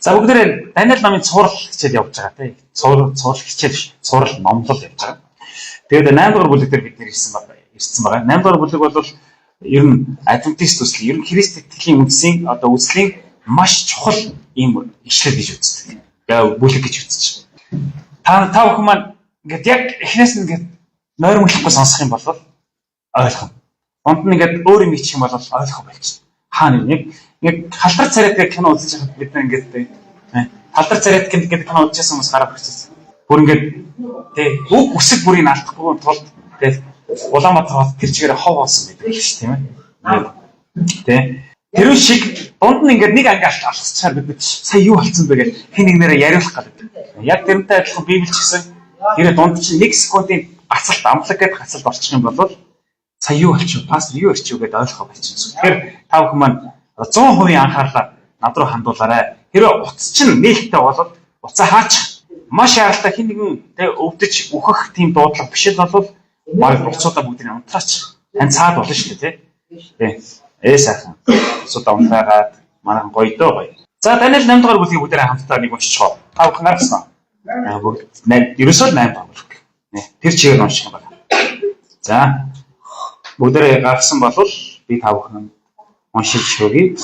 За бүгдээрээ Даниэл намын цуврал хичээл явж байгаа тийм. Цуврал хичээл биш. Цуврал номлол явж байгаа. Тэгээд 8 дугаар бүлэг дээр бид нэр ирсэн байгаа. 8 дугаар бүлэг бол ер нь адвентист төсөл, ер нь Христ итгэлийн үндсийн одоо үзлийн маш чухал ийм ишлэл гэж үздэг. Яг бүлэг гэж үзэж байна. Та бүхэн маань ингээд яг эхнээс нь ингээд нойрмоглохгүй сонсох юм бол ойлгох. Донд нь ингээд өөр юм ичих юм бол ойлгох байх. Хаана нэг халдар царайт гэх кино үзэж байхад бид ингээд халдар царайт гэдэг кино үзчихсэн хүмүүс гараад ирсэн. Бүр ингээд тий үг үсэг бүрийг алдахгүй тулд тий Улаанбаатар хот тэр чигээр хов болсон байдаг шүү тийм ээ. Тий тэр шиг дунд нь ингээд нэг анги алхасчаар бид сая юу болцсон бэ гэж хин нэг нэрээ яриулах гэдэг. Яг тэрнтэй адилхан Библи ч гэсэн тэр дунд чинь 1 секундын гацалт амлаг гэдэг гацалт орчих юм бол сая юу болчих вэ? Пастор юу ирчих вэ гэдээ ойлгох болчихсон. Тэгэхээр та бүхэн маань 100% анхаарлаа над руу хандуулаарай. Хэрэв утас чинь нээлттэй болоод уцаа хаачих маш яралтай хин нэгэн тэ өвдөж үхэх тийм дуудлага биш л бол баг уцуудаа бүгдийг унтраач. Тань цаад болно шүү дээ тий. Сайхан. Уцуудаа унтраагаад манайхан гоё доо гоё. За Даниэл 8 дугаар бүлгийг бүгдээрээ хамтдаа нэг уншчихоо. Та бүхэн гаргасан. Бүгд ерөөсөө 8 дугаар бүлэг. Тэр чигээр унших юм байна. За бүгдээрээ гаргасан бол би та бүхэн уншиж өгье.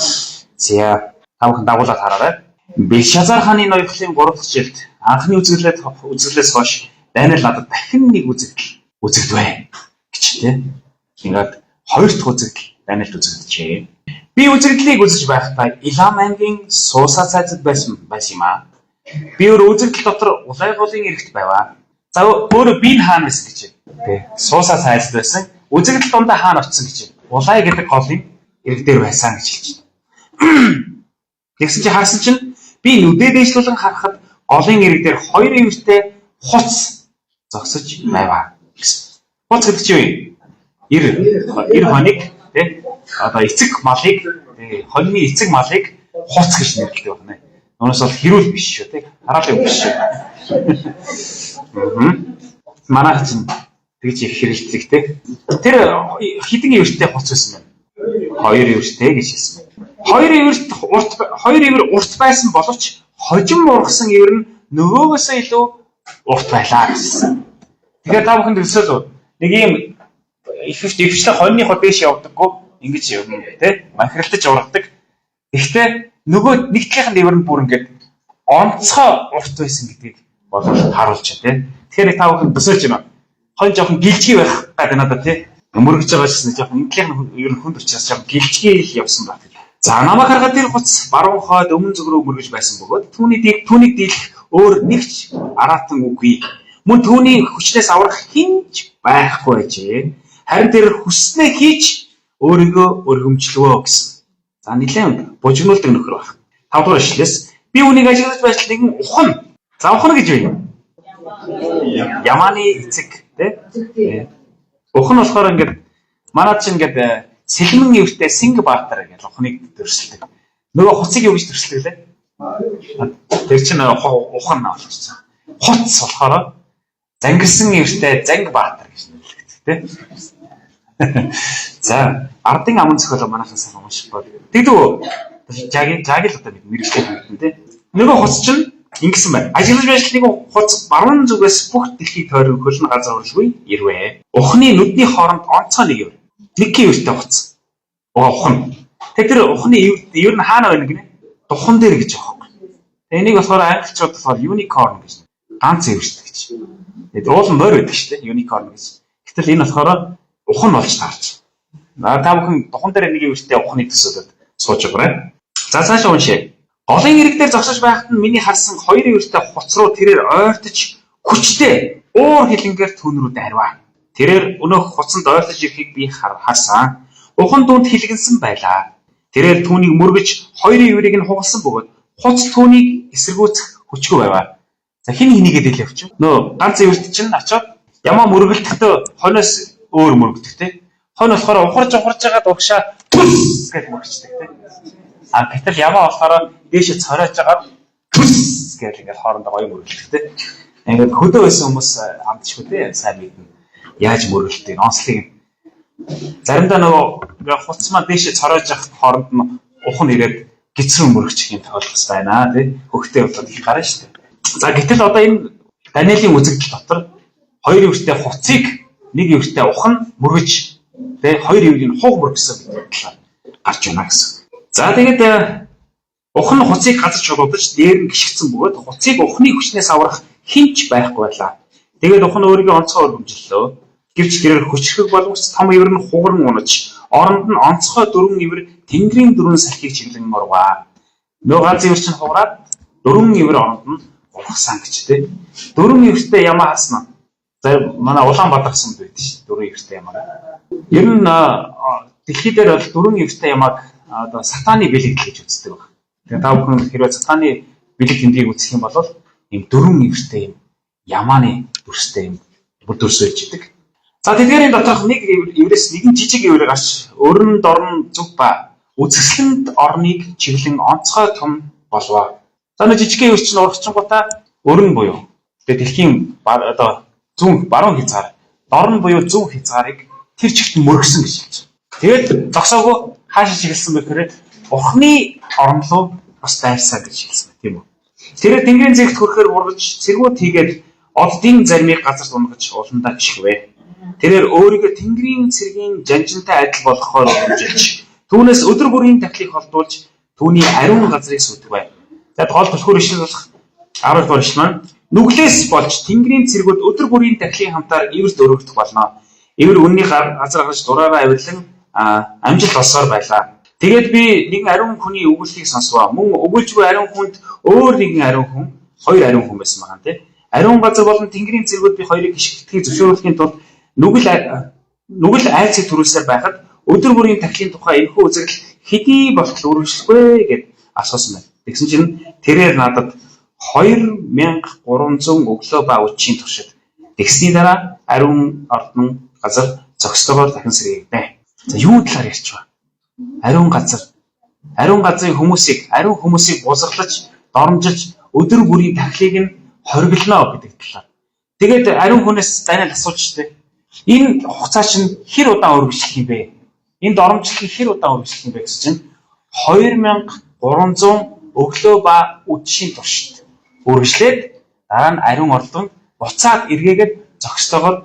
За та бүхэн дагуулаад хараарай. Белшазар хааны ноёрхлын 3 дахь жилд анхны үзэгдлээс хойш Даниэл надад дахин нэг үзэгдвэ гэж тийм. Ингээд 2 дахь үзэгдэл Даниэлд үзэгдэжээ. Би үзэгдлийг үзэж байхдаа Илам аймгийн Сууса цайзад байсан юм аа. Би өөр үзэгдэл дотор улай голын эрэгт байваа. За өөрөө би хаана байсан гэж тийм. Сууса цайзад байсан. Үзэгдэл дундаа хаана очсон гэж. Улай гэдэг голын эрэг дээр байсан гэж хэлж байна. Тэгсэн чи харсан чинь би нүдээ дэвшлүүлэн харахад голын эрэг дээр 2 ивэртэй хуц зогсож байваа гэсэн. Хуц гэдэг чи юу юм? 90 хоног тий одоо эцэг малыг хоньны эцэг малыг хуц гэж нэрлэдэг байна. Өнөөс бол хэрүүл биш шүү тий. Хараалын биш шүү. Манайх чинь тэгж их хэрэгэлцэг тий. Тэр хідэн ивэртэй хуц байсан байна. 2 ивэртэй гэж хэлсэн байна. 2 ивэр урт байсан боловч хожим ургасан ивэр нь нөгөөгөөсөө илүү урт байлаа гэсэн. Тэгэхээр та бүхэн төсөөл нэг юм ихвчлэн хоньны хот дэш явдаггүй ингэж юм тий махралтаж ургадаг. Гэхдээ нөгөө нэг талынх нь ивэр нь бүр ингээд онцгой урт байсан гэдгийг болов харуулж байна тий. Тэгэхээр та бүхэн төсөөлж байна. Хонь жоохон гэлжгий байх гэдэг надад тий мөргөж байгаа гэсэн жоохон энэ талынх нь ер нь хүнд учраас жоохон гэлжгий явсан баг. За намайг харахад тэр хуц баруун хойд өмнө зүг рүү мөргөж байсан бөгөөд түүнийг дийлэх өөр нэгч араатан үгүй. Мөн түүний хүчнээс аврах хинч байхгүй байжээ. Харин тэр хүснээ хийж өөрийгөө өргөмжлөвөө гэсэн. За нэлээд бужигнуулдаг нөхөр баг. 5 дугаар ишлээс би үнийг ажиглаж байхад нэгэн ухна. За ухна гэж юу юм? Яманы эцэг тий. Ухна болохоор ингээд манад чинь ингээд сэлмэн ивэртэй Синг Баатар гэж ухныг төрсөлдөг. Нөгөө хуцыг юу гэж төрсөлдөг лээ? Тэр чинь ухна болчихсон. Хуц болохоор зангирсан ивэртэй Занг Баатар гэж нэрлэгддэг тийм. За ардын аман цохол манайхаас унших бол. Тэгдүү жаг л одоо бид мэрэгчлээ хэлсэн тийм. Нөгөө хуц чинь ингэсэн байна. Ажиглаж байж нэг хуц баруун зүгээс бүх дэлхийг тойрон хөлн газар уралгүй ирвэ. Ухны нүдний хооронд онцгой нэг ивэр. Нэг ивэртэй хуц. Ухна. Тэг тэр ухны ивэр нь хаана байна гинэ? Духан дээр гэж аахгүй. Энийг болохоор англичууд болохоор unicorn гэж. Ганц ивэртэй гэж. Тэгээд уул морь байдаг шүү дээ unicorn гэж. Гэтэл энэ болохоор ухан болж таарч. Та бүхэн духан дээр нэг ивэртэй ухныг төсөөлөд сууж байгаарай. За цаашаа уншъя. Голын эрэг дээр зогсож байхад нь миний харсан 2 ивэртэй хуц руу тэрээр ойртож хүчтэй уур хилэнгээр түн рүү дайрваа. Тэрээр өнөөх хуцанд ойртож ирэхийг би харсан. Ухан дүнд хилгэнсэн байлаа. Тэрээр түүнийг мөргөж 2 ивэрийг нь хугалсан бөгөөд хуц түүнийг эсэргүүцэх хүчгүй байваа. За хин хинийгээ дэлгэвч. Нөө ганц ивэрт чинь очоод ямаа мөргөлтөхдөө хойноос өөр мөргөлдөх те. Хойно болохоор ухарж байгаад угшаа гэж мөргөждөг те. А гэтэл ямаа болохоор дээшээ цоройж байгаа төс гэж ингээд хоорондоо гоё мөргөлдөх те. Ингээд хөдөө байсан хүмүүс амтшгүй те. Сайн мэднэ. Яаж мөргөлтийг онцлог заримдаа нөгөө хуц маань дээшээ цоройж явах хооронд нь ухан ирээд хэцүү мөрөгч юм тохиолдох байна тий. Хөхтэй удаад их гарна шүү дээ. За гэтэл одоо энэ Даниэлийн үзэгдэл дотор хоёр ивэртэй хуцыг нэг ивэртэй ухан мөргөж тий хоёр ивэрийн хуг мөргсөн талаар гарч байна гэсэн. За тэгээд ухан хуцыг газар чулуудаж дээр нь гიშгцэн бөгөөд хуцыг ухны хүчнээс аврах хинч байхгүй байлаа. Тэгээд ухан өөрийгөө онцгой өргөмжлөө. Гэвч тэрээр хүчрэх боловч том ивэр нь хугарн унаж оронд нь онцгой дөрвөн ивэр тэнгэрийн дөрвөн салхийг чиглэн морваа. Нөгөө ганц ивэр чинь хугараад дөрвөн ивэр оронд нь ургасан гэж тий. Дөрвөн ивэртэй ямаа хаасна. За манай Улаанбаатар гэсэн байд шүү. Дөрвөн ивэртэй ямаа. Ер нь дэлхий дээр бол дөрвөн ивэртэй ямааг одоо сатаны бэлэг гэж үздэг байна. Тэгээ та бүхэн хэрвээ сатаны бэлэг тэмдгийг үзэх юм бол ийм дөрвөн ивэртэй юм ямааны дүрстэй юм бүр дүрс байж идэг. За тэдгээрийн доторх нэг иврээс нэгэн жижиг ивэр гарч өрн дорн зүг ба үзэсгэлэнт орныг чиглэн онцгой том болвоо. За нэг жижиг ивэр чинь урагчингуудаа өрн буюу тэгээ дэлхийн одоо зүүн баруун хязгаар дорн буюу зөв хязгаарыг тэр чигт мөргсөн гэж хэлж байна. Тэгээд зогсоогүй хаашаа чиглэсэн бэ гэхээр Ухны орн руу бас дайрсаа гэж хэлсэн байна тийм үү. Тэр тэнгэрийн зэрэгт хүрэхээр ургаж цэргүүд хийгээд оддын зармыг газар дунгаж уландаа гიშгвэ. Тэрээр өөрийгөө тэнгэрийн цэргийн жанжинтай адил болгохоор хэмжилж түүнээс өдөр бүрийн тахлыг холдуулж түүний ариун газрыг сүтгвэ. Тэгээд гол түлхүүр ишл болох 10 дугаар ишл маань нүглээс болж тэнгэрийн цэргүүд өдөр бүрийн тахлын хамтаар ивэрт өргөгдөх болно. Ивэр үнний газар гарч дураараа авирлан амжилт олсоор байлаа. Тэгээд би нэгэн ариун хүний өгүүлбэрийг сонсвоо. Мөн өгүүлжгүй ариун хүнд өөр нэгэн ариун хүн, хоёр ариун хүн байсан байгаа тийм. Ариун газар болон тэнгэрийн цэргүүд би хоёрыг гიშгдэхийг зөвшөөрлөхийн тулд нүгэл айцыг төрүүлсээр байхад өдөр бүрийн тахлын тухай энэхүү үзэгдэл хэдий болтол үргэлжлэхгүй гэд асуусан байна. Тэгсэн чинь тэрээр надад 2300 өглөө ба өчийн туршид тэгсний дараа ариун ордон газар зөкстөгөөр дахин сэргийгнэ. За юу талаар ярьж байна? Ариун газрын хүмүүсийг бузарлаж, доромжилж өдөр бүрийн тахлыг нь хориглоно гэдэг талаар. Тэгээд ариун хүнээс Даниэл асууж штэ. Энэ хугацаа чинь хэр удаан үргэлжлэх юм бэ? Энэ доромжлыг хэр удаан үргэлжлэх юм бэ гэсэн чинь 2300 өглөө ба өчийн туршид үргэлжлээд дараа нь ариун ордон буцаад эргээгээд зөкстөгөөр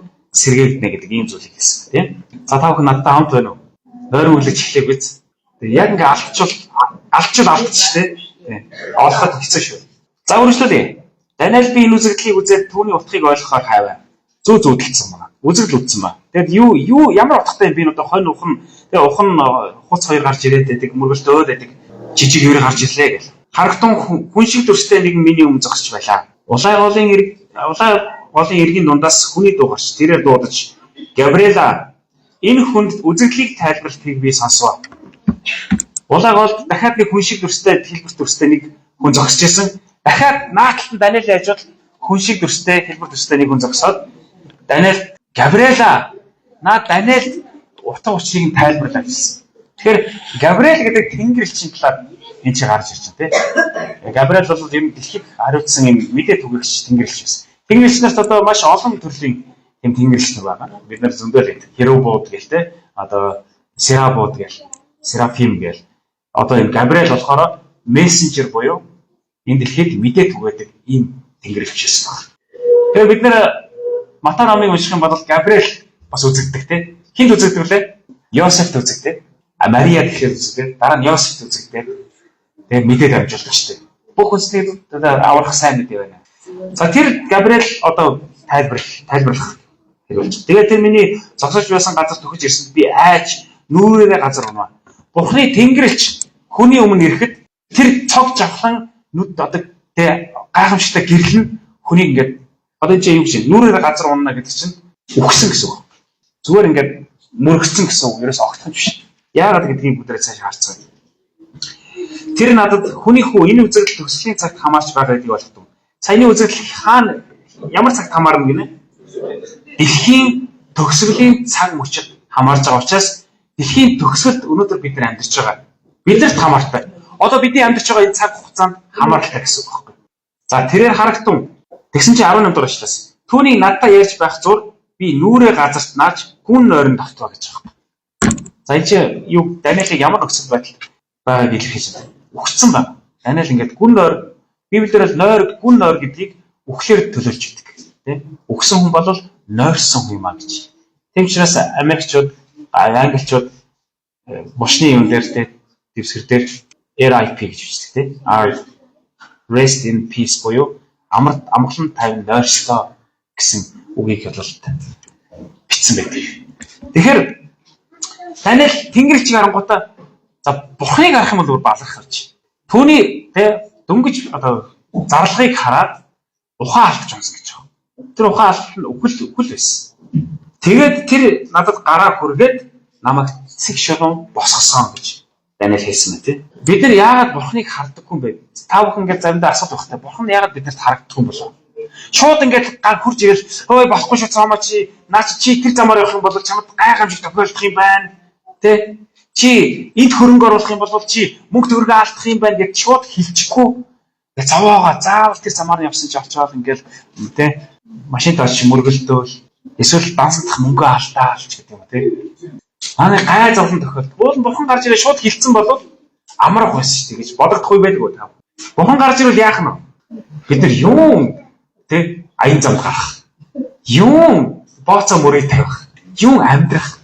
сэргээгдэнэ гэдэг ийм зүйлийг хэлсэн тийм. За та бүхэн надтай хамт байна уу? Нойрон хүлээж эхлэх биз. Яг ингээ алдчихжээ тийм. Олоход хэцүү шүү. За үргэлжлүүлье. Даниэл би энэ үзэгдлийг үзээд түүний утгыг ойлгохоор хайваа. Зүү зүүдэлсэн байна. Үзэгдэл үзсэн байна. Тэгэд юу ямар утгатай юм би одоо хонь ухан тэгээ ухан хуц хоёр гарч ирээд байдаг мөргөлтөөд байдаг жижиг ивэр гарч ирлээ гэл. Харагтун хүн шиг дүрстэй нэг миний өмнө зогсож байлаа. Улаан голын эргийн дундаас хүний дуу гарч тэрээр дуудаж Габриэла энэ хүнд үзэгдлийг тайлбарлахыг би сонсов. Улаан голд дахиад нэг хүн шиг дүрстэй хэлбэр дүрстэй нэг хүн зогсож байсан. Дахиад нааталтан Даниэл яжвал хүн шиг дүрстэй хэлбэр дүрстэй нэг хүн зогсоод Даниэл Габриэла наа Даниэл утга учирыг тайлбарлаа гэсэн. Тэгэхээр Габриэл гэдэг тэнгэрлэгчийн талаар энэ чи гарч ирж байна тийм. Габриэл бол ер нь дэлхийг хариуцсан юм мэдээ түгээгч тэнгэрлэгч байсан. Тэнгэрлэгч нарт одоо маш олон төрлийн юм тэнгэрлэгч байгаа. Бид нар зөндөл херувууд гэлтэй одоо серабууд гэл серафим гэл одоо энэ Габриэл болохоор мессенжер буюу энэ дэлхийд мэдээ түгээдэг ийм тэнгэрлэгч байсан. Тэгэхээр бид нар Матай номыг унших юм бол Габриэл бас үзэгддэг тийм. Хинт үзэгдэг вүлээ? Йосефт үзэгдэг. Мария гэхээр үзэгдэг. Дараа нь Йосефт үзэгдэг. Тэгээд мэдээ дамжуулдаг шүү дээ. Бүх хүнсний аврах сайн мэдээ байна. За тэр Габриэл одоо тайлбарлах хэрэгэлж. Тэгээд тэр миний зогсож байсан газар төхөж ирсэнд би айж нүүрээрээ газар унаа. Бурхны тэнгэрлэгч хүний өмнө ирэхэд тэр цог жавхлан нүд одоо тэ гайхамшигтай гэрлэн хүнийг ингээд одоо чи юу гэж нүүрээрээ газар унана гэдэг чинь үхсэн гэсэн үг. Зүгээр ингээд мөргөцсөн гэсэн үг. Ерөөс огтхон биш. Яагаад гэдгийг бүдрээ цааш харцгаая. Тэр надад хүний хүү энэ үзэгдэл төгслийн цагт хамаарч байгаа гэдгийг ойлгодог. Саяны үзэгдэл хаана ямар цагт хамаарна гинэ? Дэлхийн төгсгөлийн цаг мөчид хамаарж байгаа учраас дэлхийн төгсгөлд өнөөдөр бид нар амьдарч байгаа. Биднэрт хамаартай. Одоо бидний амьдарч байгаа энэ цаг хугацаанд хамааралтай гэсэн үг байхгүй. За тэрээр харагтун тэгсэн чи 18 дугаар эшлээс. Түүнийг надтай ярьж байх зур би нүүрээ газарт нааж хүн нойронд автваа гэж байгаа юм. За энэ чи юу Даниэлийг ямар нөхцөл байдал байгааг илэрхийлж байна. өгсөн байна. Даниэл ингээд гүн нойр Библиэр л нойр гүн нойр гэдгийг үхлээр төлөөлж өгдөг. Тэ? Өгсөн хүн бол нойрсон хүн юм а гэж. Тийм учраас Америкчууд, Англичууд мошны юм дээр тэ дэвсгэр дээр RIP гэж бичдэг тэ. Rest in peace буюу амгалан тайван нойрслоо гэсэн үгийг бол бичсэн байдаг. Тэгэхээр Даниэл Тэнгэрлэгчийг харангуйтаа за Бурхныг харах юм бол баларх гэж. Түүний тэ дөнгөж одоо зарлагыг хараад ухаан алдаж унсан гэж байна. Тэр ухаан алт нь үхэл байсан. Тэгээд тэр надад гараа хүргээд намайг цэг шулуун босгосон гэж Даниэл хэлсэн мэ тий. Бид нар яагаад Бурхныг харддаггүй юм бэ? Та бүхэн ингээд заримдаа асуудаг багтаа. Бурхан яагаад биднэрт харагддаггүй юм болов? Шууд ингээд гар хурж ирэл ой болохгүй шүү цаамаа чи наач чи тэр замаар явах юм бол чамд гайхамшиг тохиолдох юм байна. Тэ? Чи энд хөрөнгө оруулах юм бол чи мөнгө төгрөгөө алдах юм байна гэж шууд хэлчихгүй. Заваага заавал тэр замаар явсан чи очиод ингээд тэ машин тооч мөргөлдөөл эсвэл дансдах мөнгө алдаалч гэдэг юм тэ. Манай гай зовлон тохиолдол. Уул Бурхан гарч ирээ шууд хэлсэн бол амрах байсан шүү дээ гэж бодогдохгүй байдгүй та. Бурхан гарч ирвэл яах нь вэ? Бид нар юм тэ аян зам гарах. Юм бооцоо мөрөө тавих. Юм амьдрах.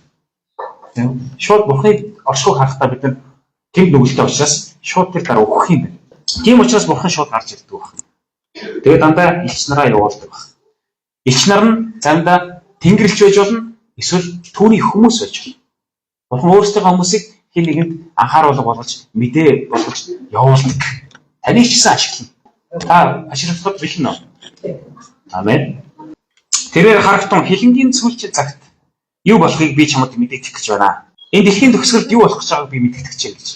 Шууд Бурханыг оршихуйг харахтаа бид нар гэмт нүгэлтэй учраас шууд тэр дараа өгөх юм байна. Тийм учраас Бурхан шууд гарч ирдэг байна. Тэгээд дандаа элч нараа явуулдаг байна. Элч нар нь заримдаа Тэнгэрлэгч байж болно, эсвэл түүний хүмүүс байж болно. Бурхан өөрсдийнхөө хүмүүсийг хин нэгэнд анхааруулга болгож, мэдээ болгож явуулдаг. Таныг ч гэсэн ашиглана. Та ашиглахад бэлэн үү? Амен. Тэрээр харагтун хилэнгийн сүүлчийн цагт юу болохыг би чамд мэдэгдэх гэж байна. Энэ дэлхийн төгсгөлд юу болох гэж байгааг би мэдэгдэх гэж.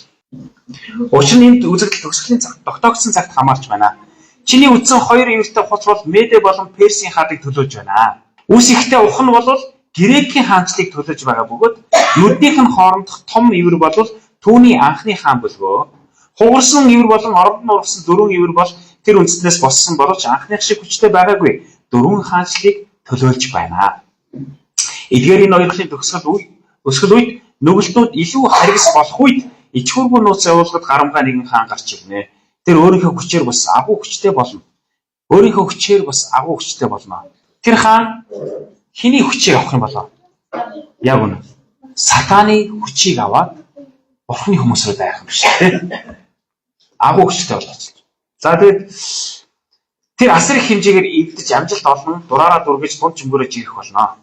Учир нь энд үзэгдэл төгсгөлийн цагт тогтоогдсон цагт хамаарч байна. Чиний үдсэн хоёр ивэртэй хуц бол Медэ болон Персийн хаадыг төлөөж байна. Үс ихтэй ух нь бол Грекийн хаанчлыг төлөөж байгаа бөгөөд нүднийх нь хоорондох том ивэр бол түүний анхны хаан болвоо. Хугарсан ивэр болон оронд нь ургасан дөрвөн ивэр бол тэр үндэстнээс боссон боловч анхных шиг хүчтэй байгаагүй. Дөрвөн хаанчлыг төлөөлж байна. Эдгээр энэ хоёрын төгсгөл үед нүгэлтнүүд илүү харгас болох үед ичхүүргүй нууц явуулахад гарамгаа нэгэн хаан гарч ирнэ. Тэр өөрийнхөө хүчээр бас агуу хүчтэй болно. Тэр хаан хэний хүчийг авах юм болоо? Яг үнэ. Сатаны хүчийг аваад Бурхны хүмүүс рүү дайрах юм шиг тийм. Агуу хүчтэй болгоц. За тэгээд тэр асар их хэмжээгээр эвдэж амжилт олно, дураараа дургиж дунд чимгөрөж ирэх болно.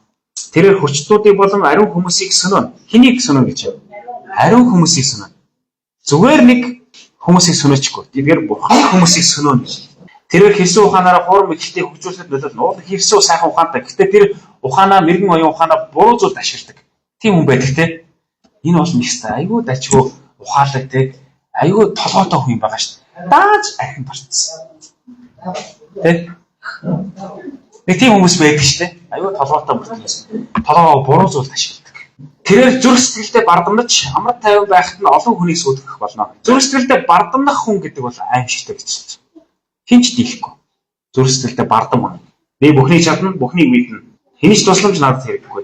Тэрээр хүчтүүдийг болон ариун хүмүүсийг сөнөн. Хэнийг сөнөн гэж? Ариун хүмүүсийг сөнөн. Зүгээр нэг хүмүүсийг сөнөөчгүй. Эдгээр Бурхны хүмүүсийг сөнөн гэж. Тэрээр хэрсэн ухаанаараа хурам ихтэй хөгжүүлэхэд нөлөөлнө. Уул хэрсэн сайхан ухаантай. Гэхдээ тэр ухаанаа мэрэгэн оюун ухаанаа буруу зүйлд ашигладаг. Тийм хүн байдаг те. Энэ бол нэгстэй айгүй дажгүй ухаалаг те. Айгүй толгойтой хүн байгаа шүү дээ. Дааж архин барцсан. Тэ? Нэг тийм хүмүүс байдаг шүү дээ. Айгүй толгойтой мөртнөөс. Толгойгоо буруу зүйлд ашигладаг. Тэрээр зүрх сэтгэлдээ бардамнаж амар тайван байхад нь олон хүнийг сүйтгэх болно. Зүрх сэтгэлдээ бардамнах хүн гэдэг бол аимшигтай гэж байна. Хинч дийлэхгүй. Зүрх сэтгэлдээ бардам хүн. Би бүхнийг чадна, бүхнийг мэднэ. Хинч тусламж надад хэрэггүй.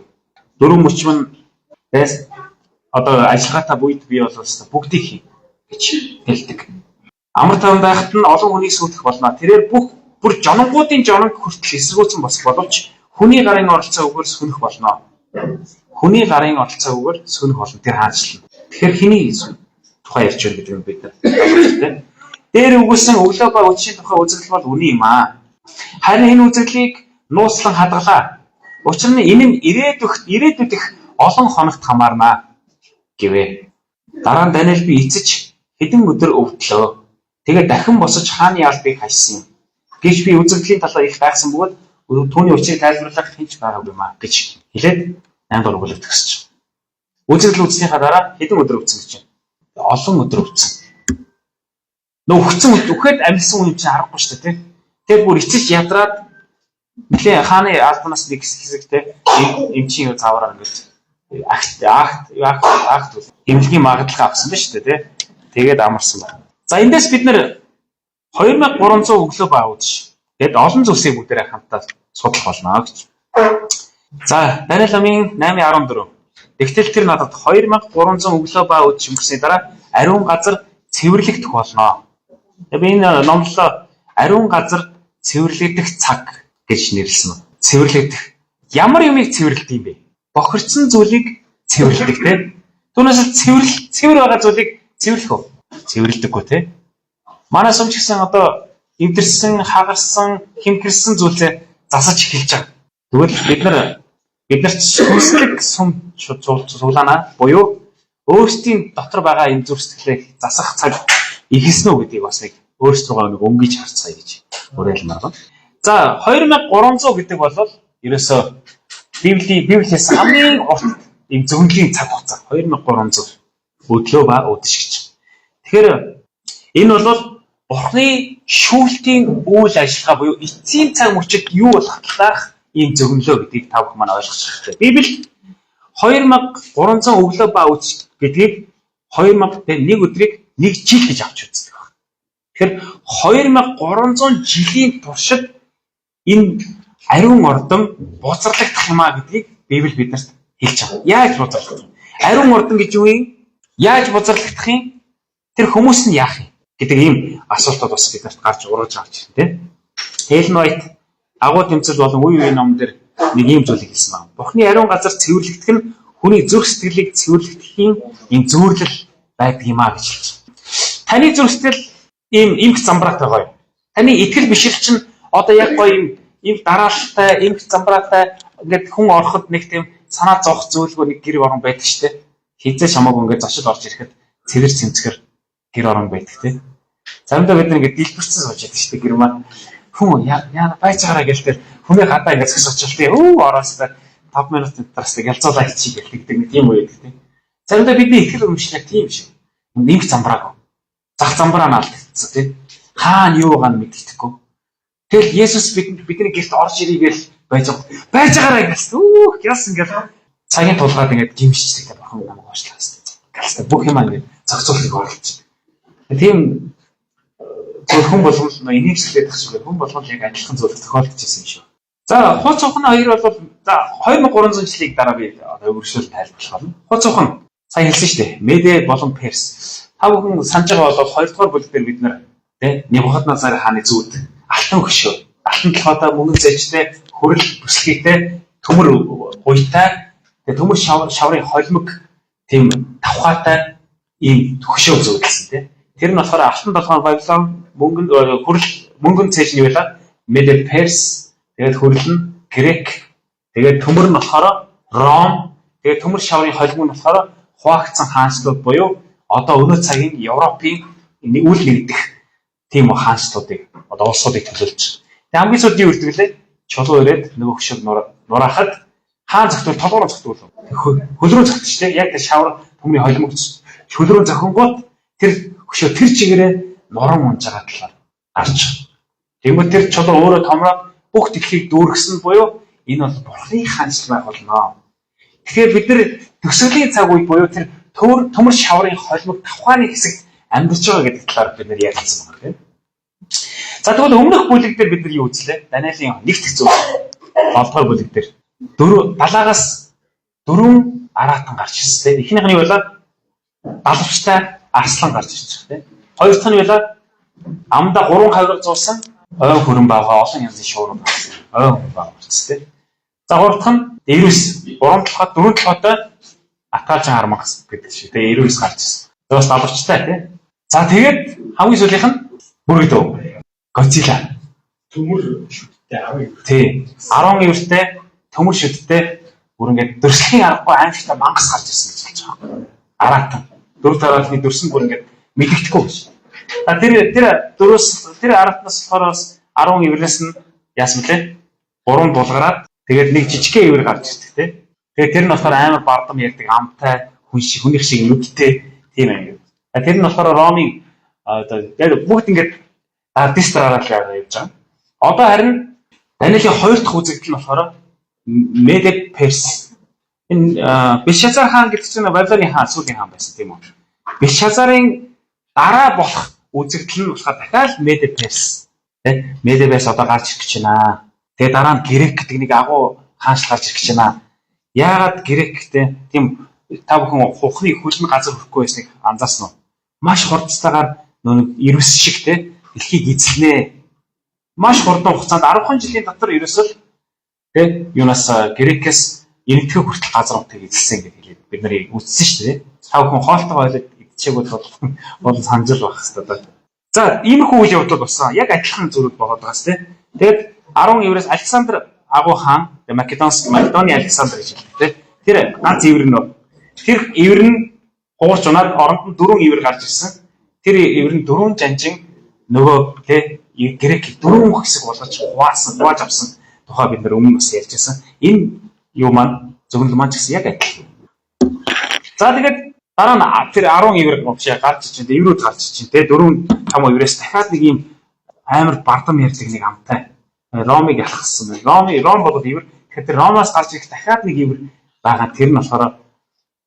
Дөрөв мөчмөн тэс одоо ажиллагаатай буйд би бол бүгдийг хий гэж хэлдэг. Амар тайван байхад нь олон хүнийг сүйтгэх болно. Тэрээр бүр жоннгуудын жонг хүртэл эсэргүүцэн босох боловч хүний гарын оролцоо өгөр сүнэх болно. Хүний гарын оролцоо өгөр сүнэх болно. Тэр хаанчлал. Тэгэхээр хэний тухай ярьж байна гэдэг юм бид нар. Дээр үгүйсэн өглөө ба өчийн тухай үзэгдэл бол үний юм аа. Харин энэ үзэгдлийг нууцлан хадгалаа. Учир нь энэ нь ирээдүйд их олон хоногт хамаарна гэвэ. Дараа нь Даниэл би эцэж хэдэн өдөр өвдлөө. Тэгээд дахин босож хааны албыг хайсан юм. Гэж би үзэгдлийн талаар их гайхсан бөгөөд түүний учрыг тайлбарлах хинч байгаагүй юм аа гэж хэлээд 8 дугаар бүлэг төгсөж. Үзэгдэл үзснийхаа дараа хэдэн өдөр өвдсөн гэж байна. Олон өдөр өвдсөн. Нөхцөн үхэхэд амилсан юм чинь аргагүй шүү дээ. Тэгээд бүр эцэж ядраад нэлээ хааны албанаас нэг хэсэгтэй эмчийн цавраар ингэж акт эмнэлгийн магадлал авсан ба шүү дээ. Тэгээд амарсан байна. За эндээс бид нэр 2300 өглөө ба үүдш. Тэгэд олон зүйлсийг бүгдээрээ хамтдаа судлах болно гэж. За Даниэл номын 8:14. Тэгтэл тэр надад 2300 өглөө ба үүдш өнгөрсний дараа ариун газар цэвэрлэгдэх болно. Би энэ номлолоо ариун газар цэвэрлэгдэх цаг гэж нэрлсэн. Цэвэрлэгдэх. Ямар юмыг цэвэрлэдэг юм бэ? Бохирдсан зүйлийг цэвэрлэдэг те. Түүнээс цэвэр байгаа зүйлийг цэвэрлэх үү? Цэвэрлдэггүй те. Манай сумч гэсэн одоо эвдэрсэн, хагарсан, хэмхэрсэн зүйлээ засаж эхэлж байгаа. Тэгвэл бид нарт сүнслэг сум суулана буюу өөрсдийн дотор байгаа энэ зүрх сэтгэлээ засах цаг ихэлсэн үү гэдгийг бас нэг өөрсдөө нэг өнгөж харцгаая гэж уриалмаар байна. За 2300 гэдэг бол ерөөсөө Библиэс хамгийн урт ийм зөвнөлийн цаг хугацаа 2300 өглөө ба өдөш гэж. Тэгэхээр энэ бол Бурхны шүүлтийн үйл ажиллагаа буюу эцсийн цаг мөчид юу болох талаарх ийм зөвнөлөө гэдгийг та бүхэн маань ойлгох хэрэгтэй. Библи 2300 өглөө ба өдөш гэдгийг 2001 өдрийг нэг жил гэж авч үздэг байна. Тэгэхээр 2300 жилийн туршид энэ ариун ордон буцралдах юм а гэдгийг Библи биднэрт хэлж байгаа. Яаж буцралдах вэ? Ариун ордон гэж юу юм? Яаж буцралдах юм? Тэр хүмүүс нь яах юм гэдэг ийм асуултууд бас биднэрт гарч урууж байгаа юм тийм. Хелен Вайт агуу тэмцэл болон үе үеийн ном дээр нэг ийм зүйлийг хэлсэн байна. Бурхны ариун газар цэвэрлэгдэх нь хүний зүрх сэтгэлийг цэвэрлэхийн ийм зүйрлэл байдаг юм а гэж хэлж байна. Таны зүрх сэтгэл ийм эмх замбраатай гоё. Таны итгэл бишрэл чинь одоо яг гоё ийм дараалалтай, эмх замбраатай ингээд хүн ороход нэг тийм санаа зовх зүйлгүй нэг гэр орон байдаг шүү дээ. Хизээ шамаагүй ингээд зочид орж ирэхэд цэвэр цэмцгэр гэр орон байдаг тийм. Заримдаа бид нэг дэлбэрсэн сууж байдаг шүү дээ гэр маань. Хүн яа байж байгаараа гэлтэй хүний гадаа ингээд зогсож очилтыг ороостой 5 минутын дараас ялцуулаа хийчих гэлдэг нэг тийм үе байдаг тийм. Заримдаа бидний итгэл өмчлэг тийм шиг. Эмх замбраагүй. Зах замбраа наалдчихсан тийм. Хаана юу байгаа нь мэддэхгүй. Тэгэл Есүс бидний гэрт орж ирийгээл байж байгаараа гэсэн. Яасан гэл цагийн тулгаад ингээд гимшчихдэг бурхан намайг уучлаа гэсэн. Гэлээ бүх юм ингээд зохицуулахыг оролцсон. Тийм хүн болгон энийг хэлээд тах шиг хүн болгон яг адилхан зүйл тохиолдож ирсэн юм шүү. За хууц ухны хоёр бол за 2300 жилийн дараа би өргөжлөл тайлбарлах болно. Хууц ухна сайн хэлсэн шүү дээ. Медэ болон Перс. Та бүхэн санаж байгаа бол 2 дугаар бүлэг дээр бид нар тий Небухаднецар хааны зүуд алтан хөшөө, алтан толгойтой мөнгөн зэжтэй, хөрөл бүслэгтэй, төмөр гуйтай, төмөр шаврын холимог тийм давхаатай ийм хөшөө зүүдэлсэн тий. Тэр нь болохоор алтан толгой Бабилон, мөнгөн цээж нь байлаа. Медэ Перс, тэгээд хөрөл нь Грек, тэгээд төмөр нь болохоор Ром, тэгээд төмөр шаврын холимог нь болохоор хуваагдсан хаанчлууд буюу одоо өнөө цагийн Европын үйл нэгдэх тийм хаанчлуудыг одоо улсуудыг төлөөлж. Тэгээ хамгийн сүүлд юу үлдгэлээ? Чулуу ирээд нөгөө хөшөөг нураахад хаан зөвхөн толгоор зөвхөн хөлрөө зөвхөн яг тэр шавар төмний холимог хөлрөө зохингууд тэр хөшөө тэр чигээрээ нуран унж байгаа талаар гарч. Тэгмээ тэр чулуу өөрөө томроод бүх дэлхийг дүүргэсэн буюу энэ бол Бурхны хаанчлал байх болно. Тэгэхээр бид нар төсөөлийн цаг үед буюу тэр төмөр шаврын холимог давхааны хэсэгт амьдарч байгаа гэдэг талаар бид нар ярьсан байна тийм. За тэгвэл өмнөх бүлэг дээр бид нар юу үзлээ? Даниэлийн нэгт зүйл 7 дугаар бүлэг дээр далаагаас 4 араатан гарч ирсэн тийм. Эхнийх нь юу байлаа? Далавчтай арслан гарч ирж байгаа тийм. Хоёр дахь нь байлаа? Амда 3 хавраг зуусан ой хөрөн байгаа олон янзын шуурга гарсан. Ой хөрөн байгаа болчихсон тийм. За гурав дахь нь Эрүс 3 толгой 4 толгойтой Атгаажин армаг гэдэг шиг тийм Эрүс гарч ирсэн. Бас далавчтай тийм. За тэгээд хамгийн сүүлийнх нь бүргэдөө Годзилла төмөр шүттэй авъя. Тий. 10 ивэртэй төмөр шүттэй бүр ингээд дөрслөхийн аргагүй аимшигтай мангас гарч ирсэн гэж хэлж байгаа. Араатан. 4 тараалны дөрсөн бүр ингээд мэддэхгүй гэж. Тэр араатнаас болохоор 10 ивэрээс нь яасан блэ? 3 булгараад тэгээд нэг жижигхэн ивэр гарч ирдэг тий. Тэгээд тэр нь болохоор амар бардам ярьдаг амтай хүнийх шиг нүдтэй тийм юм. Тэр нь болохоор Ромын одоо бүгд ингээд дистраараа явж байгаа. Одоо харин Даниэлийн 2 дахь үзэгдэл нь болохоор Медэ Перс. Энэ Бельшазар хаан гэдэг чинь Бабилоны хаан, сүүлийн хаан байсан тийм үү? Бельшазарын дараа болох үзэгдэл нь болохоор дахиад Медэ Перс. Тэ? Медэ Перс одоо гарч ирэх гэж байна. Тэгээ дараа нь Грек гэдэг нэг агуу хаанч гарч ирэх гэж байна. Яагаад Грек гэдэг тийм та бүхэн хухны хөлн газар хөрөхгүй байсныг анзаарсан уу? маш хурдцаагаар нэг ирвэс шиг те дэлхийг эзлэнэ. Маш хурдан хугацаанд 10 жилийн дотор ерөөсөл те юунаас Грекээс энэтхэг хүртэл газар нутгийг эзэлсэн гэж хэлээд бид нарыг үздсэн шүү дээ. Та бүхэн хоолтой ойлог идчихээгүүд бол санджил байх хэрэгтэй. За иймэрхүү үйл явдал болсон. Яг адилхан зүйл болоод байгаас те. Тэгээд 10 евроос Александр агуу хаан Македоны Александр гэж хэлдэг те. Тэр ганц ивэр нь тэр ивэр нь хуурч унаад оронд нь 4 ивэр гарч ирсэн. Тэр ивэр нь 4 жанжин нөгөө те Грек 4 хэсэг болгож хувааж авсан тухай бид нар өмнө бас ярьж байсан. Энэ юу маань зөвлөл маань ч гэсэн яг адилхан. За тэгээд дараа нь тэр 10 ивэр гарч ичэн иврүүд гарч ичэн те 4 5 иврээс дахиад нэг юм амар бардам ярьдаг нэг амтай Ромыг ялхсан. Ром бол ивэр. Тэгэхээр Ромоос гарч ирэх дахиад нэг ивэр байгаа. Тэр нь болохоор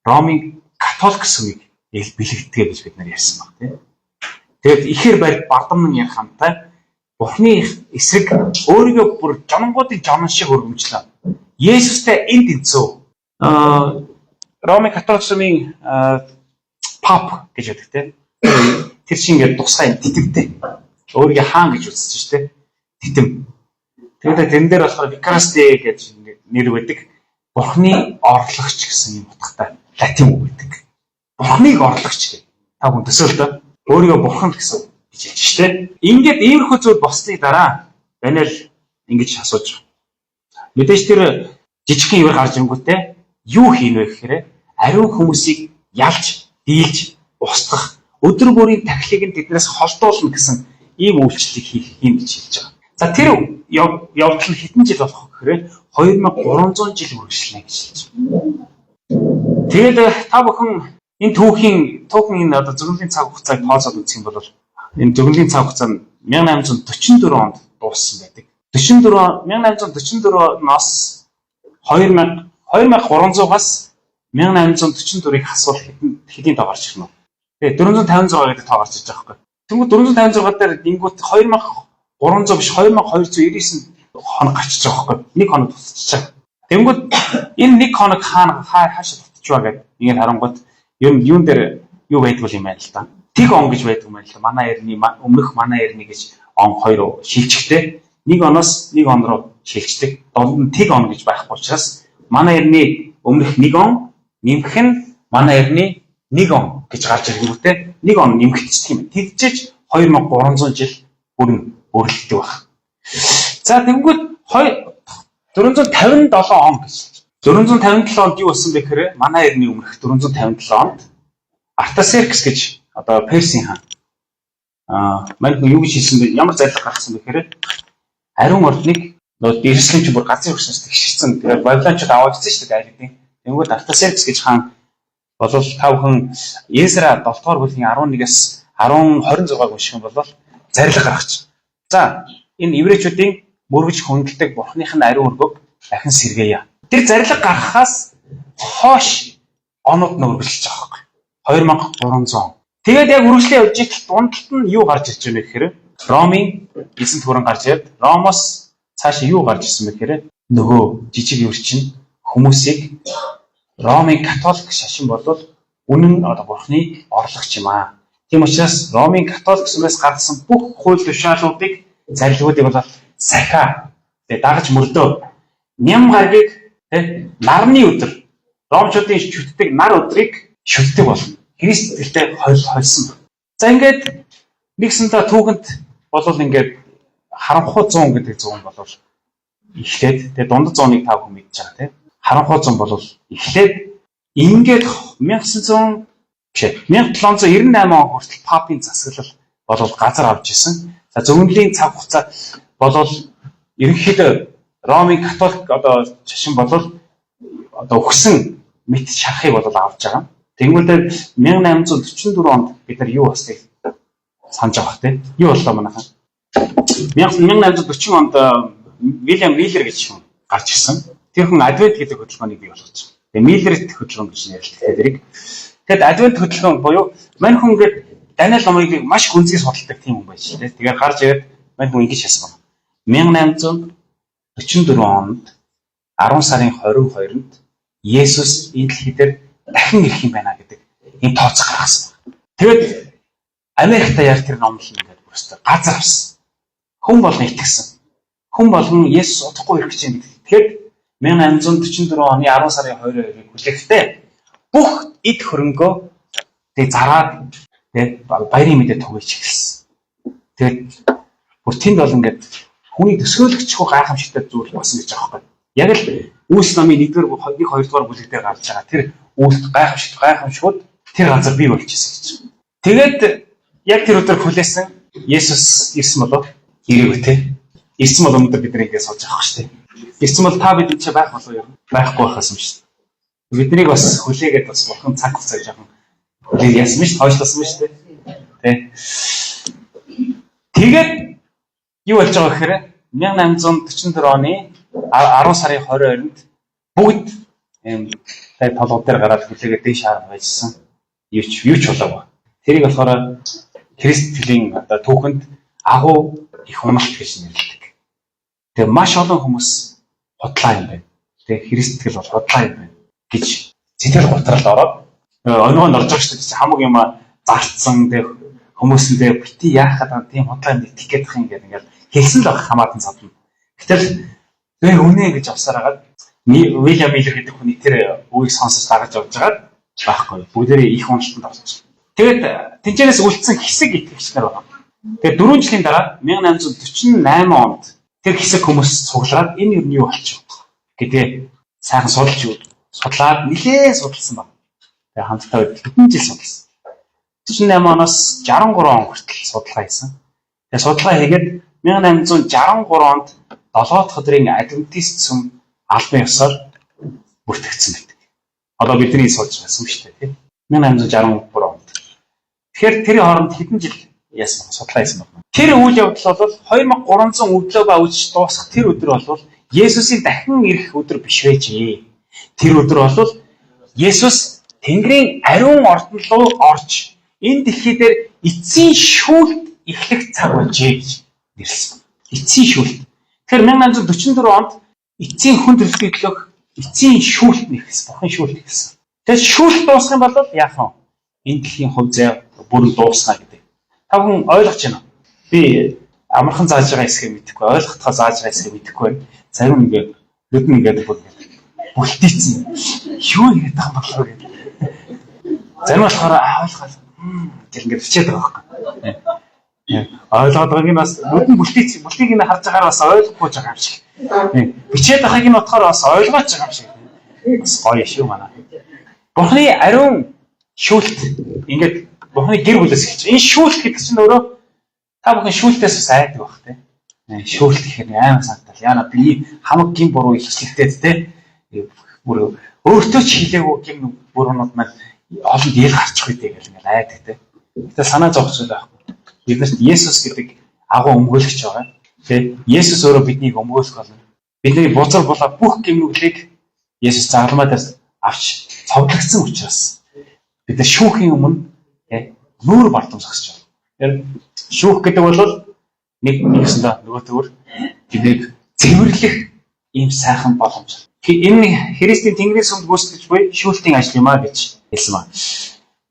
Ромын католик сүмийг бэлэгдэгэ гэж бид нар ярьсан баг тийм. Тэгээд ихэр барь бардам нь ярих хамтай Бурхны эсрэг өөрийгөө бүр жоннгуудын жонон шиг өргөмжлөө. Есүстэй энд тэнцүү. Ромын католик сүмийн пап гэж байдаг тийм. Тэр шингээд тусгай титэмтэй. Өөрийгөө хаан гэж үзсэн шүү дээ. Титэм. Тэгээд тэн дээр болохоор Викарасте гэж нэр байдаг. Бурхны орлогч гэсэн юм утгатай латин үг байдаг. Бурхныг орлогч гэх. Та хүн төсөөлтөө өөрийгөө бурхан гэсэн гэж хэлж штэ. Ингээд иймэрхүү зүйл болсны дараа Даниэл ингэж асууж байгаа. Мэдээж тэр жижигхэн ивэр гарч ирэнгүүтээ юу хийнэ вэ гэхээр ариун хүмүүсийг ялж, дийлж, устгах, өдөр бүрийн тахилыг нь тэднээс холдуулна гэсэн ийм үйлчлэлийг хийн гэж хэлж байгаа. За тэр явдал нь хэдэн жил болох вэ гэхээр 2300 жил үргэлжлэнэ гэж хэлж байна. Тэгээд та бүхэн энэ түүхэн энэ одоо зөвлөлийн цаг хугацааг тооцоод үзэх юм бол энэ зөвлөлийн цаг хугацаа нь 1844 онд дууссан байдаг. 1844-ноос 2300-аас 1844-ыг хасвал хэдийн тоо гарч ирнэ. Тэгээ 456 гэдэг тоо гарч иж байгаа байхгүй. Тэнгүүд 456 дээр дингүүт 2300 биш 2299 хоног гарчиж байгаа байхгүй. Нэг хоног тусчихсан. Тэнгүүд энэ нэг хоног хаашаа тутчихваа гэдэг ингээд харангууд юун дээр юу байдаг юм байна л да. Тэг он гэж байдаг юм байна л да. Манай эртний өмнөх манай эртний гэж он хоёр шилжихтэй. Нэг оноос нэг он руу шилждэг. Донд нь тэг он гэж байхгүй учраас манай эртний өмнөх нэг он нэмэх нь манай эртний нэг он гэж гарч ирэнгүүтээ нэг он нэмэгдчих юм. Тэгжиж 2300 жил бүрэн өөрлөлтөг баг. За тэнгүүд 457 он гэж. 457 онд юу болсон бэ гэхээр манай эртний өмнөх 457 онд Артасеркс гэж одоо Персийн хаан мань юу гэж хэлсэн бэ? Ямар зарлиг гаргасан бэ гэхээр ариун ордныг нөө Иерусалим ч бүр газрын хөрснөөс тэгшсэн. Тэгээд Бабилончууд аваадсан шүү дээ айлдын. Тэнгүүд Артасеркс гэж хаан болов та бүхэн Езра 7 дугаар бүлгийн 11-ээс 26-г унших юм бол зарлиг гаргачих. За энэ еврейчүүдийн мөргөж хүндэлдэг Бурхных нь ариун өргөг дахин сэргээе. Тэр зарлиг гаргахаас хойш онууд нь үргэлжлэж байгаа юм. 2300 он. Тэгээд яг үргэлжлээ явж итэл дундалт нь юу гарч ирж байна гэхээр Ромын эзэнт хүрэн гарч ирээд Ромоос цаашаа юу гарч ирсэн бэ гэхээр нөгөө жижиг өвчин хүмүүсийг Ромын католик шашин болвол үнэн одоо Бурхны орлогч юм аа. Тийм учраас Ромын католик сүмээс гарсан бүх хууль тушаалуудыг зарилгуудыг бол сахиа дагаж мөрдөө ням гаргийг нарны өдөр Ромчуудын шүтдэг нар өдрийг шүтдэг болно. Христ итгэлтэй хольсон. За ингээд нэгсэнтэй түүхэнд болвол ингээд харанхуй 100 гэдэг зүүн болвол эхлээд тэгээ дундад 100-ыг тав хүн мэдж байгаа тийм. Харанхуй 100 болвол эхлээд ингээд 1900 биш 1798 он хүртэл папын засаглал болвол газар авч исэн. За зөвнөлийн цаг хугацаа болвол ерөнхийдөө Ромын католик одоо шашин болвол одоо өгсөн мэт шарахыг болвол авч байгаа. Тэгмэлдээ 1844 онд бид нар юу болсныг санаж байгаа тийм. Юу боллоо манайхан. 1840 онд Вильям Миллер гэж хүн гарч ирсэн. Тэр хүн Адвент гэдэг хөтөлбөрийг бий болгосон. Тэгээ Миллерт хөтөлбөр гэж нэрлэдэг тэрийг. Тэгэхэд Адвент хөтөлбөр буюу мань хүн ингээд Даниэл номыг маш гүнзгий судалдаг тийм хүн байж тийм. Тэгээд гарч ирээд мань хүн ингэж хэлсэн байна. 1844 онд 10 сарын 22-нд Есүс энэ дэлхий дээр дахин ирэх юм байна гэдэг энэ тооцоо гаргасан. Тэгээд Америкта яг тэр номлол ингээд бүрстэ газар авсан. Хүн болгон итгэсэн. Хүн болгон Есүс удахгүй ирэх гэж байна. Тэгэхээр 1844 оны 10 сарын 22-ыг хүлээхдээ бүх эд хөрөнгөө тэг зараад тэг баярын мэдээ түгэж эхэлсэн. Тэгээд бүр тэнд бол ингээд хүний төсөөлөгчгүй гайхамшигтай зүйл болсон гэж байгаа байхгүй. Яг л Үйлс номын 1-р 2-р бүлэг дээр гарч байгаа тэр үйлс гайхамшигуд тэр газар бий болчихсон гэж. Тэгээд яг тэр өдөр хүлээсэн Есүс ирсэн болов ирээгүй те. Ирсэн бол өнөөдөр бид нэгээ сууж авах шүү дээ. Ирсэн бол та бид ч байх болов юу? Байхгүй байхаас юм шүү дээ. Биднийг бас хүлээгээд бас бурхан цаг хугацаа жоохон хүлээг яасан биш, хойшлуулсан биш дээ. Тэ. Тэгээд юу болж байгаа гэхээр 1844 оны 10 сарын 22-нд бүгд тэр толгой дээр гараад хүлээгээд дэш хараа байжсан. Юу ч болоогүй. Тэрийг болохоор Христлийн одоо түүхэнд агуу их уналт гэж нэрлэдэг. Тэгээ маш олон хүмүүс худлаа юм байна. Тэгээ Христтгэл бол худлаа юм байна гэж зэтэл гутрал ороод оногоо орж байгаа шүү дээ. Хамаг юм зарцсан тэгээ хүмүүсэндээ бити яахад тийм худлаа юм итгэх гээд байгаа юм ингээд хэлсэн л баг хамаатан цавна. Гэтэл тэр үнэ гэж авсараад Уильям Миллер гэдэг хүний тэр үгийг сонсож дагаж явж байгаад байхгүй. Бүгдээрээ их уналтанд орсон. Тэгээд тэнцэнээс үлдсэн хэсэг итгэгч нар байна. Тэгээд 4 жилийн дараа 1848 онд тэр хэсэг хүмүүс цуглаад энэ юу юу болчих гэдэг сайхан судлаад нэлээд судалсан байна. Тэгээд хамтдаа хэдэн жил судалсан. 48 оноос 63 он хүртэл судалгаа хийсэн. Тэгээд судалгаа хийгээд 1863 онд 7 дахь өдрийн адвентист сүм албан ёсоор бүртгэгдсэн байдаг. Одоо бидний судалж байсан шүү дээ, тийм 1863 онд. Тэгэхээр тэрийн хооронд хэдэн жил яасан судалгаа хийсэн байна. Тэр үйл явдал бол 2300 өглөөгөө үжиж дуусах тэр өдөр бол Есүсийн дахин ирэх өдөр биш байжээ. Тэр өдөр бол Есүс Тэнгэрийн ариун ордон руу орж энэ дэлхий дээр эцсийн шүүлт эхлэх цаг болжээ гэж нэрлсэн. Эцсийн шүүлт. Тэгэхээр 1844 онд эцсийн хүн төрөлхий төлөх эцсийн шүүлт нэхсэн. Бурхан шүүлт гэсэн. Тэгэхээр шүүлт дуусах юм бол яах вэ? Энэ дэлхийн хувь зай бүрэн дуусна гэдэг. Та бүхэн ойлгож байна уу? Би амархан зааж байгаа хэсгийг мэдэхгүй, ойлгохтоо зааж байгаа хэсгийг мэдэхгүй байна. Зарим ингээд нүдэн ингээд бүлтийцэн. Юу яриад байгаа юм болов гэдэг. Зарим болохоор ойлгоод гэл ингээд бичээд байгаа байхгүй. Ойлгоод байгааг нь бас нүдэн бүлтийг нь харж байгаагаар бас ойлгохгүй байгаа юм шиг. Бичээд байгааг нь бодохоор бас ойлгооч байгаа юм шиг. Бас гоё шүү манай. Бурхны ариун шүүлт ингээд Бурхны гэр бүлээс эхэлж. Энэ шүүлт гэдэг чинь өөрөө та бүхэн шүүлтээс бас айдаг байх тийм. Шүүлт гэхээр аймаг санагдал. Яна би хамаг гин буруу ихчлэлтэй тийм. Бүр өөртөө ч хэлээгүй гин буруунууд маань олонд ил гарчих үедээ гэл ингээд айдаг тийм. Гэтэ санаа зовх зүйл байхгүй. Биднэрт Есүс гэдэг агуу өмгөөлөгч байгаа. Тийм. Есүс өөрөө биднийг өмгөөлөх болно. Бидний бузар булаа бүх гимнүглийг Есүс загалмаа дээр авч цовдлогдсон учраас бид нар шүүхийн өмнө нүүр бардам зогсож байна. Шүүх гэдэг бол нэгсэндээ нөгөө төр биднийг цэвэрлэх ийм сайхан боломж. Энэ Христийн Тэнгэрийн сүмд гүйцэтгэж буй шүүлтийн ажил юм а гэж хэлсэн ба.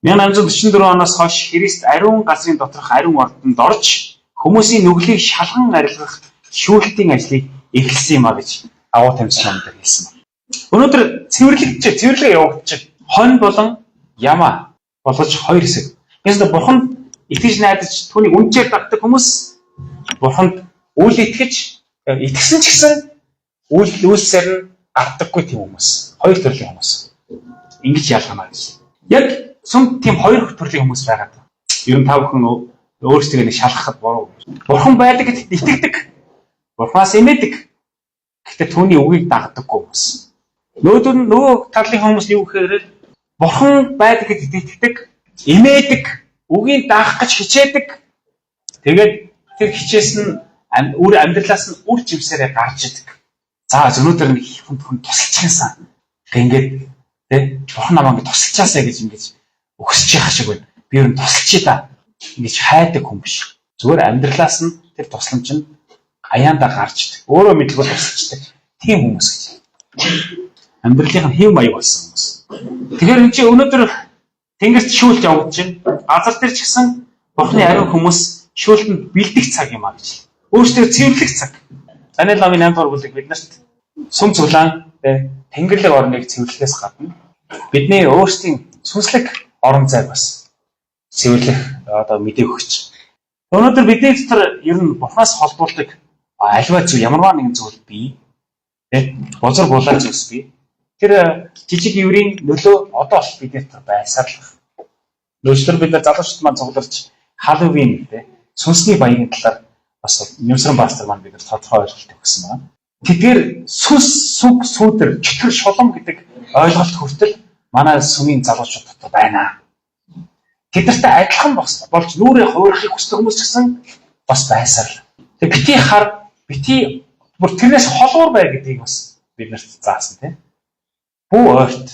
1844 оноос хойш Христ ариун газрын доторх ариун ордонд орж хүмүүсийн нүглийг шалган арилгах шүүлтийн ажлыг эхэлсэн юм а гэж агуу тамирчин номдэр хэлсэн ба. Өнөөдөр цэвэрлэг явагдаж хонь болон яма болгож хоёр хэсэг. Яагаад бурхан итгэж найдаж түүнийг үнчээр дагдаг хүмүүс бурханд үл итгэж итгэсэн ч гэсэн үйлсээр нь гардаггүй тийм хүмүүс. Хоёр төрлийн хүмүүс. Ингэж ялгана гэж. Яг сүм тийм хоёр төрлийн хүмүүс байгаад. Ер нь та бүхэн өөрсдөө нэг шалгахад буруу. Бурхан байдаг гэдэгт итгэдэг. Бурханаас эмээдэг. Гэхдээ түүний үгийг дагдаггүй хүмүүс. Нөгөө талын хүмүүс юу гэхээр бурхан байдаг гэдэгт итгэдэг, эмээдэг, үгийг даах гэж хичээдэг. Тэгээд тэр хичээс нь үр амьдралаас нь үр жимсээрээ гарч идэг. За өнөөдөр нэг хүн тусалчихсан. Ингээд тэ бурхан намайг тусалчаасаа гэж ингэж өгсөж яах шиг байна. Би ер нь тусалчий да. Ингэж хайдаг хүн биш. Зүгээр амьдралаас нь тэр тусламж нь аяанда гарч идэг. Өөрөө мэдлгүй тусалчдаг. Тийм хүмүүс гэж. Амьдралын хэв маяг болсон хүмүүс. Тэгэхээр энэ чи өнөөдөр тэнгэрт шүүлт явагдаж байна. Газар дээр ч гэсэн Бурхны ариун хүмүүс шүүлтэнд бэлдэх цаг юм а гэж. Өөрсдөө цэвэрлэх цаг. Даниэл номын 8 дугаар бүлэг биднэрт сүм цулаан тэнгэрлэг орныг цэвэрлэхээс гадна бидний өөрсдийн сүнслэг орон зайг бас цэвэрлэх мэдээг өгч. Өнөөдөр бидний дотор ер нь Бурханаас холбуулдаг альва зүйл ямарваа нэгэн зүйл бий. Бозор булаа зүйлс бий. Тэр жижиг еврийн нөлөө одоо бол бидний дотор байсаарлах. Нөөцлөр бид нар залуучууд маань цугларч Халлоуин сүнсний баярын талаар бас Нэмсрэн пастор маань бид нар тодорхой ойлголт өгсөн байна. Тэдгээр сүнс сүг сүүдэр чөтгөр шулам гэдэг ойлголт хүртэл манай сүмийн залуучууд дотор байна. Тэдэртэй адилхан болж нүрээ хуурахыг хүсдэг хүмүүс ч гэсэн бас байсаар. Тэгээ бити хар бити бүр тэрнээс холуур бай гэдгийг бас бид нарт заасан тийм. Бүү ойрт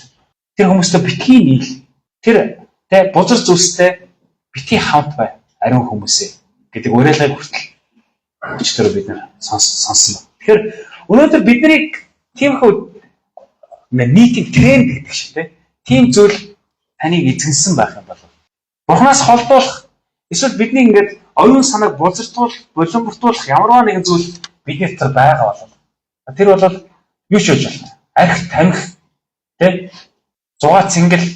тэр хүмүүстэй битгий нийл тэр бузар зүйлстэй бити хамт бай ариун хүмүүсээ гэдэг уриалгыг хүртэл өчтөр бид нар сонсон. Тэгэхээр өнөөдөр биднийг тиймхүү нийтийн тренд гэдэг шиг тийм зүйл таныг эзэнсэн байх юм бол Бурханаас холдуулах эсвэл бидний ингээд оюун санааг бузартуулах, боловсруулах ямарваа нэгэн зүйл бидний дотор байгаа бол тэр бол юу ч хийж болно. Арх тамхи зугаа цэнгэл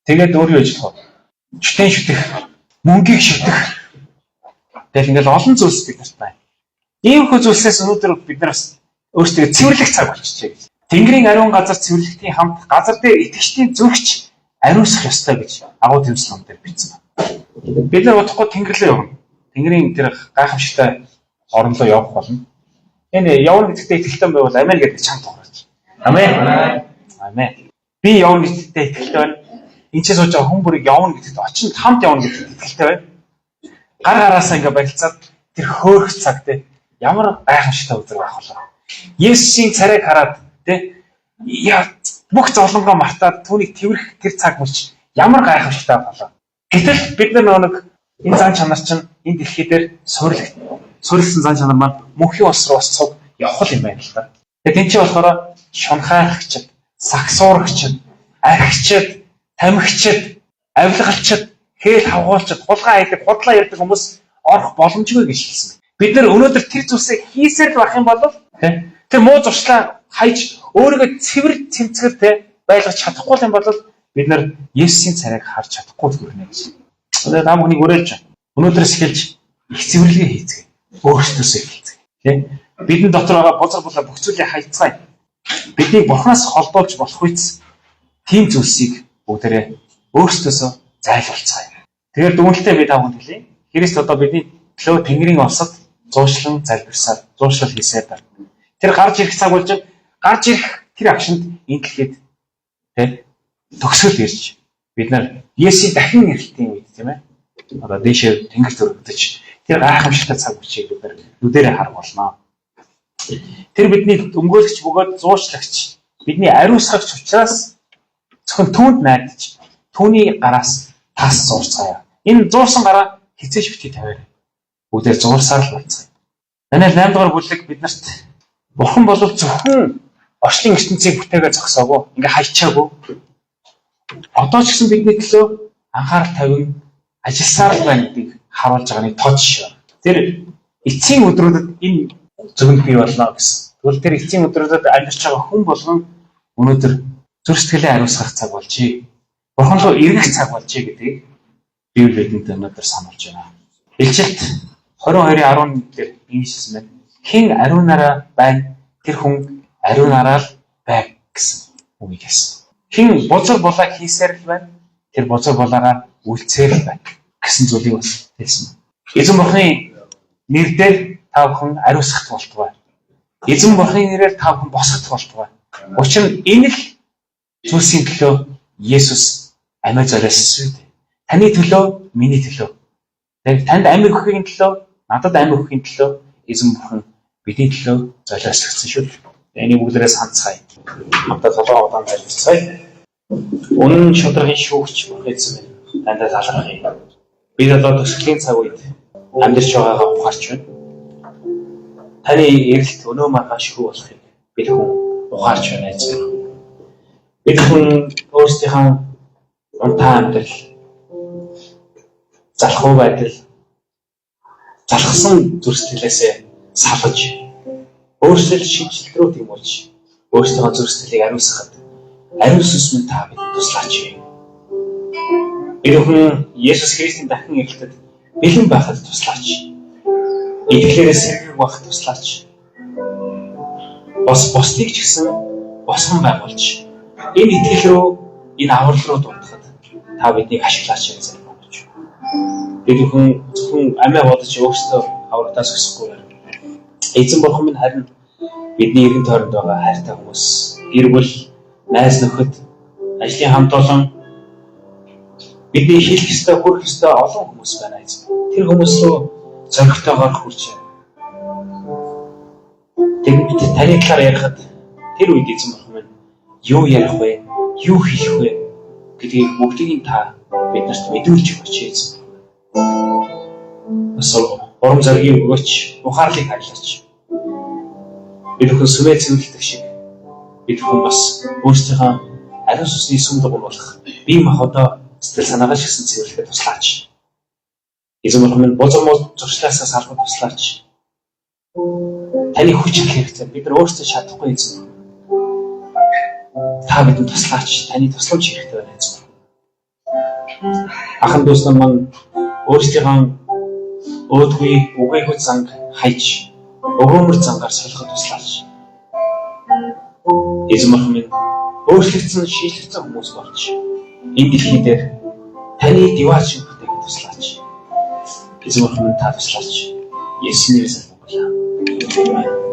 тэгээд өөр юу хийж болох вэ? Чүтэн шүтэх, мөнгийг шүтэх. Тэгэл ингээд олон зүйлс бид нарт байна. Иймэрхүү зүйлсээс өнөөдөр бид нар өөрсдөө цэвэрлэх цаг болчихжээ гэж. Тэнгэрийн ариун газар цэвэрлэхтийн хамт газар дээр итгэгчдийн зүрхч ариусгах ёстой гэж агуу тэмцэл ном дээр бичсэн байна. Бид нар бодохгүй Тэнгэрлээ явна. Тэнгэрийн тэр гайхамшигтай орон руу явах болно. Энэ явна гэдэгтээ итгэлтэй байвал амен гэдэг чанга тоглож. Амен. Амен. Би явна гэдэгтээ итгэлтэй байна. Энд ч сууж байгаа хүн бүрийг явна гэдэгт очинд хамт явна гэдэгт итгэлтэй байна. Гар гараасаа ингээ барилцаад тэр хөөх цагт ямар гайхамшигтай өдөр байх вэ? Есүсийн царайг хараад бүх зовлонгоо мартаад түүнийг тэрвэрх тэр цаг мөч ямар гайхамшигтай болоо. Гэтэл бид нар нэг энэ зан чанар чинь энэ дэлхий дээр суурилсан зан чанар маань мөнхийн улс руу бас цуг явах юм байна л да. Тэгээд энэ чинь болохоор шунхайрагчд, сагсуурагчд, архичд, тамхичд, авилгалчд, хээл хавгуулчд, хулгай хийдэг, худлаа ярьдаг хүмүүс орох боломжгүй гэж хэлсэн. Бид нар өнөөдөр тэр зүйлсийг хийсээр л байх юм бол тэр муу зуршлаа хайж өөрийгөө цэвэр цэмцгэр байлгаж чадахгүй юм бол бид нар Есүсийн царайг харж чадахгүй хүрнэ гэж. Одоо та бүхнийг уриалж байна. Өнөөдрөөс эхэлж их цэвэрлэгээ хийцгээе. Өөрсдөөсөө эхэлцгээе. Бидний дотор байгаа бузар булаа бүх зүйлийг хайцгаая. Биднийг Бурханаас холбоолж болох үс тийм зүйлсийг бүгдээрээ өөрсдөөсөө зайлуулцгаая. Тэгэхээр дүгнэлтээ би та бүхэнд хэлье. Христ одоо бидний төлөө Тэнгэрийн улсад зуушлан залбирсаар, зуушлал хийсээр байна. Тэр гарч ирэх цаг болж гарч ирэх тэр агшинд энэ дэлхийд төгсгөл ирж бид нар Есүсийн дахин ирэлтийн үед тийм ээ. Одоо дээшээ тэнгэр төрөгдөж тэр гайхамшигтай цаг үеийг бид нар нүдэрээ харах болно. Тэр бидний өмгөөлөгч бөгөөд зуучлагч, бидний ариусгагч учраас зөвхөн түүнд найдаж түүний гараас тас зурцгаая. Энэ зуурсан гараа хизээш битгий тавиарай. Бүгдээ зуурсаар л болцгоё. Даниэл 8 дугаар бүлэг биднэрт Бурхан бол зөвхөн орчлын ертөнцийг бүтээгээ зогсоогүй, ингээ хайчаагүй. Одоо ч гэсэн бидний төлөө анхаарал тавин ажилласаар байна гэдгийг харуулж байгаа нэг тод жишээ. Тэр эцсийн өдрүүдэд энэ зөвөнд бий болно гэсэн. Тэгвэл тэр эцсийн өдрүүдэд амьдарч байгаа хүн болгон өнөөдөр зүрх сэтгэлээ ариусгах цаг болжээ. Бурхан руу эргэх цаг болжээ гэдгийг Библи бидэнд өнөөдөр сануулж байна. Илчилт 22:11 дээр ингэсэн байна. Хэн ариунаараа байна, тэр хүн ариунаараа л байг гэсэн үгийг хэлсэн. Хэн бузар булааг хийсээр л байна, тэр бузар булаагаа үлцээр л байна гэсэн зүйлийг бас хэлсэн. Эзэн Бурхны нэрээр та бүхэн ариусгах болтугай. Эзэн Бурхны нэрээр та бүхэн босгох болтугай. Учир нь энэ л зүйлсийн төлөө Есүс амиа зориулсан. Таны төлөө, миний төлөө. Танд амиа өгөхийн төлөө, надад амиа өгөхийн төлөө эзэн Бурхан бидний төлөө зориулсан шүү. Энийг бүгдээрээ санацгаая. Хамтдаа толгой удаан залбирцгаая. Үнэн шударгын шүүгч Бурхан эзэн минь, танд талархъя. Бид одоо төсөлийн цаг үед амьдарч байгаагаа ухаарч байна. Таны эрэлт өнөө маргааш хүү болохыг бид хүн ухаарч байна эзэн. Бид хүн өөрсдийнхөө унтаа амьдрал, залхуу байдал, залхсан зүрх сэтгэлээсээ салгаж өөрчлөл шинжилт рүү тэмүүлж өөрсдөө зүрх сэтгэлийг ариусгахад ариун сүнс минь та бидэнд туслаач. Бид бүхэн Есүс Христийн дахин ирэлтэд бэлэн байхад туслаач. Итгэлээрээ сэргэг байхад туслаач. Бас бусдыг ч гэсэн босгон байгуулж энэ итгэл рүү, энэ аврал руу дуудахад та биднийг ашиглаач гэж залбирч. Бид бүхэн зөвхөн амиа бодож өөрсдөө аврагдаас өсөхгүй байна. Эзэн бурхан минь харин бидний эргэн тойронд байгаа хайртай хүмүүс, гэр бүл, найз нөхөд, ажлын хамт олон бидний хийх ёстой, хүрэх ёстой олон хүмүүс байна эзэн. Тэр хүмүүс рүү зоригтойгоор хүрч тэгвэл бид таны талаар ярихад тэр үед эзэн бурхан минь юу ярих вэ? Юу хийх вэ? гэдгийг бүгдийг та биднэрт мэдүүлж өгөөч эзэн. Бас урам зориг өгөөч, ухаарлыг хайлаач. Бид бүхэн сүмээ цэвэрлэх шиг бид бүхэн бас өөрсдийнхөө ариун сүнсний сүм дугуйлах бие махбодоо сэтгэл санаагаа шигсэн цэвэрлэхэд туслаач. Эзэн бурхан минь бузар зуршлаасаа салбар туслаач. Таны хүч хэрэгтэй. Бид нар өөрсдөө чадахгүй эзэн. Та бидэнд туслаач. Таны тусламж хэрэгтэй байна эзэн. Ахын дүүс нар маань өөрсдийнхөө өөдгүй үгээгүй занг хайж өгөөмөр зангаар солиход туслаач. Эзэн бурхан минь өөрчлөгдсөн, шийдлэгдсэн хүмүүс болж энэ дэлхий дээр таны дивааш шиг бүтээхэд туслаач. Эзэн бурхан минь та туслаач. Есүсийн нэрээр залбирлаа.